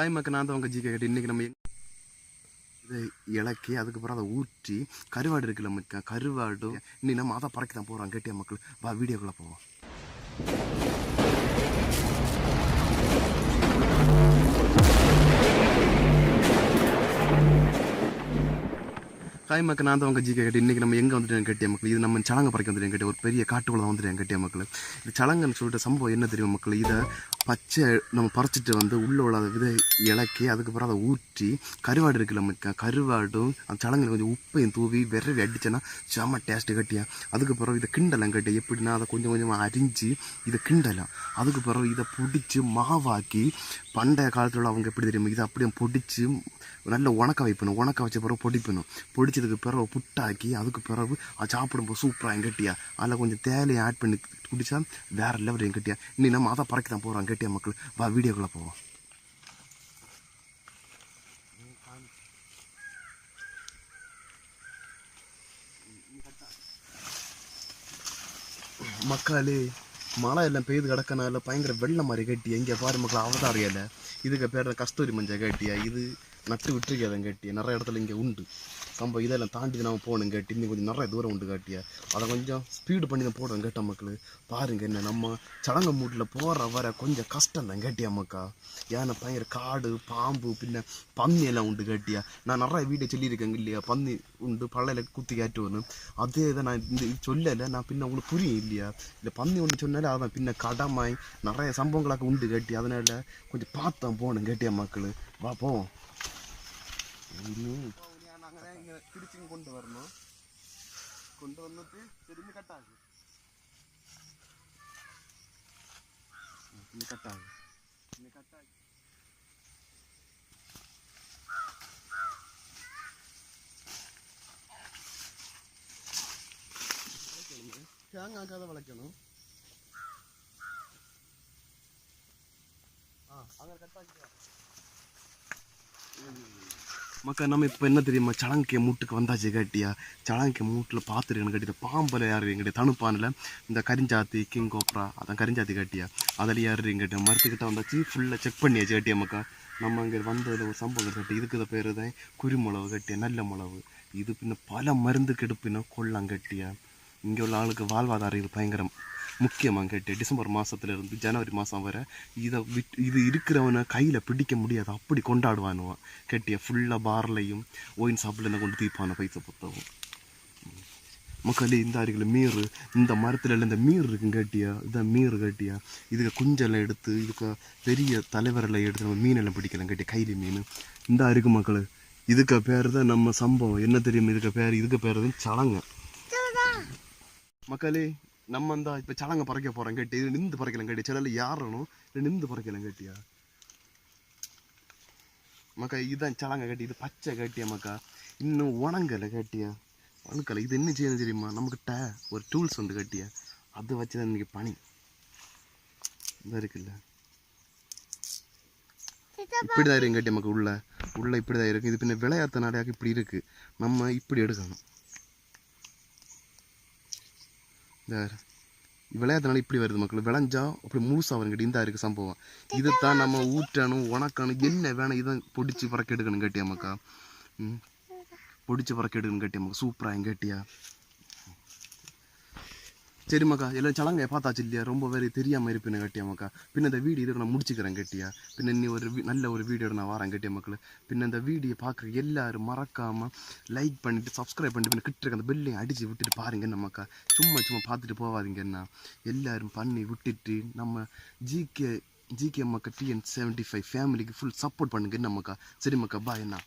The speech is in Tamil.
ஹாய் மக்கள், நான் தான் உங்கள் ஜிகே கேட்டு இன்றைக்கி நம்ம இதை இலக்கி அதுக்கப்புறம் அதை ஊற்றி கருவாடு இருக்குல்ல மக்கள், கருவாடும் இன்னைக்கு நம்ம அதை பறக்க தான் போகிறோம். கேட்டியா மக்கள், வா வீடியோக்குள்ளே போவோம். ஹாய் மக்கள், நான் தான் உங்கள் ஜிகே கேட்டு இன்றைக்கி நம்ம எங்கே வந்துட்டேன் கேட்டிய மக்கள், இது நம்ம சலங்கை பறக்க வந்துட்டேன் கேட்டிய, ஒரு பெரிய காட்டுக்குள்ள தான் வந்துட்டேன் கேட்டிய மக்கள். இது சலங்கன்னு சொல்லிட்டு சம்பவம் என்ன தெரியும் மக்கள், இதை பச்சை நம்ம பறிச்சிட்டு வந்து உள்ளே உள்ள விதை இலக்கி அதுக்கப்புறம் அதை ஊற்றி கருவாடு இருக்குல்ல மக்கள், கருவாடும் அந்த சலங்கில் கொஞ்சம் உப்பையும் தூவி விரவி அடிச்சேன்னா செம்ம டேஸ்ட்டு கட்டியா. அதுக்கப்புறம் இதை கிண்டலாம் கட்டியா, எப்படின்னா அதை கொஞ்சம் கொஞ்சமாக அரிஞ்சு இதை கிண்டலாம். அதுக்கப்புறம் இதை பிடிச்சி மாவாக்கி பண்டைய காலத்தில் அவங்க எப்படி தெரியுமா, இதை அப்படியே பிடிச்சி நல்ல உணக்க வைக்கணும். உணக்க வச்ச பிறகு பொடிக்கணும். பொடிச்சதுக்கு பிறகு புட்டாக்கி அதுக்கு பிறகு அது சாப்பிடும்போது சூப்பராக எங்கட்டியா. அதில் கொஞ்சம் தேலையை ஆட் பண்ணி குடித்தா வேறு லெவல் எங்கட்டியா. இன்னும் நம்ம அதை பறக்க தான் போகிறோம் கேட்டியா மக்கள், வா வீடியோக்குள்ளே போவோம். மக்களே, மழை எல்லாம் பெய்து கிடக்கனால பயங்கர வெள்ளம் மாதிரி கட்டியா. இங்கே பாரு மக்கள், அவதார் இலை, இதுக்கு பேர் கஸ்தூரி மஞ்சள் கட்டியா. இது நட்டு விட்டுருக்காதன் கட்டியா, நிறைய இடத்துல இங்கே உண்டு நம்ம. இதெல்லாம் தாண்டி நம்ம போகணும் கேட்டி, இன்னும் கொஞ்சம் நிறைய தூரம் உண்டு காட்டியா. அதை கொஞ்சம் ஸ்பீடு பண்ணி தான் போடுவோம் கேட்ட மக்கள். பாருங்க, என்ன நம்ம சடங்க மூட்டில் போகிற வர கொஞ்சம் கஷ்டம் தான் கேட்டியா மக்கா. ஏன்னா பயங்கர காடு பாம்பு பின்ன பன்னி எல்லாம் உண்டு கேட்டியா. நான் நிறைய வீட்டை சொல்லியிருக்கேங்க இல்லையா, பன்னி உண்டு பள்ளையில குத்தி காட்டுவேன்னு. அதே இதை நான் இந்த சொல்லலை, நான் பின்ன உங்களுக்கு புரியும் இல்லையா. இல்லை பன்னி ஒன்று சொன்னாலே அதான் பின்ன கடமாய் நிறைய சம்பவங்களாக உண்டு கேட்டி. அதனால கொஞ்சம் பார்த்தான் போகணும் கேட்டியா மக்கள். வா போவோம். பிடிச்சி கொண்டு வரணும். கொண்டு வந்துட்டு திரும்பி கட்டாகு கட்டாகு கட்டாகு. தேங்காய்க்காத வளைக்கணும். அங்கே கட்டாக்கி மக்கள். நம்ம இப்போ என்ன தெரியுமா, சலங்கிய மூட்டுக்கு வந்தாச்சு கேட்டியா. சலங்கிய மூட்டில் பார்த்துருக்கேன்னு கேட்டியா. பாம்பில் யாரு எங்கிட்ட தனுப்பானில் இந்த கரிஞ்சாத்தி கிங் கோப்ரா அதான் கரிஞ்சாத்தி கேட்டியா. அதில் யாரு எங்கிட்ட மரத்துக்கிட்ட வந்தாச்சு. ஃபுல்லாக செக் பண்ணியாச்சு கேட்டியா மக்கா. நம்ம இங்கே வந்ததில் ஒரு சம்பவம் கட்டி, இதுக்கு பேர் தான் குருமிளவு கட்டியா, நல்ல மிளவு. இது பின்ன பல மருந்து கெடுப்பின கொள்ளம் கட்டியா. இங்கே உள்ள ஆளுக்கு வாழ்வாதாரம் இது பயங்கரம் முக்கியமாக கேட்டு. டிசம்பர் மாதத்துலேருந்து ஜனவரி மாதம் வரை இது இருக்கிறவனை கையில் பிடிக்க முடியாது, அப்படி கொண்டாடுவானுவான் கேட்டியா. ஃபுல்லாக பார்லையும் ஒயின் ஷாப்பில் கொண்டு தீப்பான பைசா புத்தகம் மக்களே. இந்த அருகில் மீறு, இந்த மரத்தில் இந்த மீறு இருக்குன்னு கேட்டியா. இதான் மீறு கேட்டியா. இதுக்கு குஞ்செல்லாம் எடுத்து இதுக்கு பெரிய தலைவரெல்லாம் எடுத்து நம்ம மீனெல்லாம் பிடிக்கலாம் கேட்டியா, கைலி மீன். இந்த அருக்கு மக்கள், இதுக்கு பேர் தான் நம்ம சம்பவம் என்ன தெரியும். இதுக்கு பேர் தான் சலங்க மக்களே. நம்ம தான் இப்போ சலங்கை பறக்க போகிறோம் கேட்டி. இது நின்று பறக்கலாம் கேட்டி. சில யாரணும் இது நின்று பறக்கலாம் கேட்டியா மக்கா. இதுதான் சலங்கை கேட்டி. இது பச்சை கேட்டியா மக்கா. இன்னும் உணங்கலை கேட்டியா, உணக்கலை. இது என்ன செய்யணும் தெரியுமா, நமக்கிட்ட ஒரு டூல்ஸ் உண்டு கேட்டியா. அதை வச்சு தான் இன்றைக்கி பனி இதாக இருக்குல்ல. இப்படி தான் இருக்கும் கேட்டியா மக்கா. உள்ள இப்படி தான் இருக்குது. இது பின்ன விளையாட்டு நாடையாக இப்படி இருக்குது. நம்ம இப்படி எடுக்கணும். இந்த விளையாட்டுனால இப்படி வருது மக்கள். விளைஞ்சா அப்படி முழுசாக வருங்கிட்ட. இந்த இருக்குது சம்பவம். இதைத்தான் நம்ம ஊற்றணும் உணக்கணும் என்ன வேணும். இதை பொடிச்சு பறக்க எடுக்கணும் கேட்டியா மக்கா. பொடிச்சு பறக்க எடுக்கணும் கேட்டியா மக்கா. சூப்பராக கேட்டியா. சரி மக்கா, எல்லாம் சலங்கையை பார்த்தாச்சு இல்லையா. ரொம்ப பேர் தெரியாமல் இருப்பேன்னு கேட்டியா மக்கா. பின்ன இந்த வீடியோ இதுக்கு நான் முடிச்சுக்கிறேன் கேட்டியா. பின்ன இன்னும் ஒரு நல்ல ஒரு வீடியோட நான் வரேன் கேட்டியா மக்கள். பின்ன இந்த வீடியோ பார்க்குற எல்லாரும் மறக்காமல் லைக் பண்ணிவிட்டு சப்ஸ்கிரைப் பண்ணிட்டு பின்ன கிட்ட இருக்க அந்த பெல்லையும் அடித்து விட்டுட்டு பாருங்க என்ன மக்கா. சும்மா பார்த்துட்டு போகாதீங்கன்னா. எல்லோரும் பண்ணி விட்டுட்டு நம்ம ஜிகே மக்கா TN75 ஃபேமிலிக்கு ஃபுல் சப்போர்ட் பண்ணுங்க என்ன மக்கா. சரி மக்கா, பாய் என்ன.